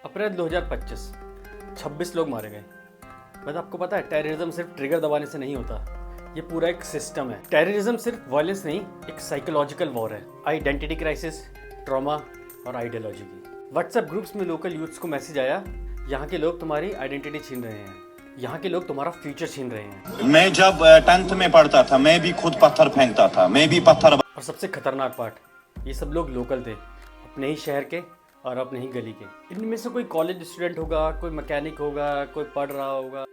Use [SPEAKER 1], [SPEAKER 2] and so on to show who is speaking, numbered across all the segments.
[SPEAKER 1] अप्रैल 2025 26 लोग मारे गए। मतलब आपको पता है टेररिज्म सिर्फ ट्रिगर दबाने से नहीं होता, ये पूरा एक सिस्टम है। टेररिज्म सिर्फ वायलेंस नहीं, एक साइकोलॉजिकल वॉर है। आइडेंटिटी क्राइसिस, ट्रॉमा और आइडियोलॉजी की। व्हाट्सएप ग्रुप्स में लोकल यूथ्स को मैसेज आया, यहाँ के लोग तुम्हारी आइडेंटिटी छीन रहे हैं, यहाँ के लोग तुम्हारा फ्यूचर छीन रहे हैं।
[SPEAKER 2] मैं जब 10th में पढ़ता था मैं भी खुद पत्थर फेंकता था, मैं भी पत्थर।
[SPEAKER 1] और सबसे खतरनाक पार्ट, ये सब लोग लोकल थे, अपने ही शहर के और अपने ही गली के। इनमें से कोई कॉलेज स्टूडेंट होगा, कोई मैकेनिक होगा, कोई पढ़ रहा होगा।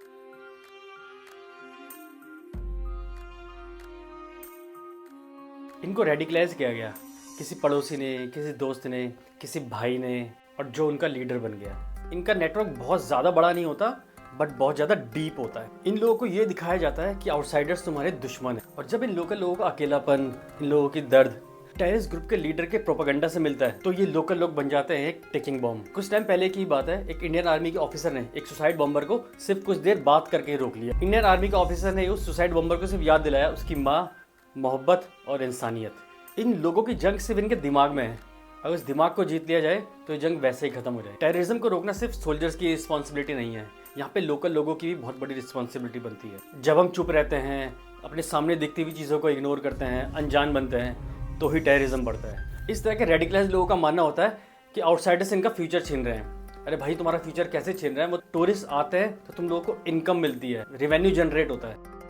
[SPEAKER 1] इनको रेडिकलाइज किया गया किसी पड़ोसी ने, किसी दोस्त ने, किसी भाई ने, और जो उनका लीडर बन गया। इनका नेटवर्क बहुत ज़्यादा बड़ा नहीं होता, बट बहुत ज़्यादा डीप होता है। इन लोगों को ये दिखाया जाता है कि आउटसाइडर्स तुम्हारे दुश्मन हैं। और जब इन लोकल लोगों का अकेलापन, इन लोगों की दर्द टेररिस्ट ग्रुप के लीडर के प्रोपेगेंडा से मिलता है, तो ये लोकल लोग बन जाते हैं एक टिकिंग बॉम्ब। कुछ टाइम पहले की बात है, एक इंडियन आर्मी के ऑफिसर ने एक सुसाइड बॉम्बर को सिर्फ कुछ देर बात करके रोक लिया। इंडियन आर्मी के ऑफिसर ने उस सुसाइड बॉम्बर को सिर्फ याद दिलाया उसकी माँ, मोहब्बत और इंसानियत। इन लोगों की जंग सिर्फ इनके दिमाग में है। अगर उस दिमाग को जीत लिया जाए तो ये जंग वैसे ही खत्म हो जाए। टेररिज्म को रोकना सिर्फ सोल्जर्स की रिस्पॉन्सिबिलिटी नहीं है, यहाँ पे लोकल लोगों की भी बहुत बड़ी रिस्पॉन्सिबिलिटी बनती है। जब हम चुप रहते हैं, अपने सामने दिखती हुई चीज़ों को इग्नोर करते हैं, अनजान बनते हैं, तो ही टेररिज्म बढ़ता है। इस तरह के रेडिकलाइज्ड लोगों का मानना होता है कि आउटसाइडर्स इनका फ्यूचर छीन रहे हैं। अरे भाई, तुम्हारा फ्यूचर कैसे छीन रहे हैं? वो टूरिस्ट आते हैं तो तुम लोगों को इनकम मिलती है, रेवेन्यू जनरेट होता है।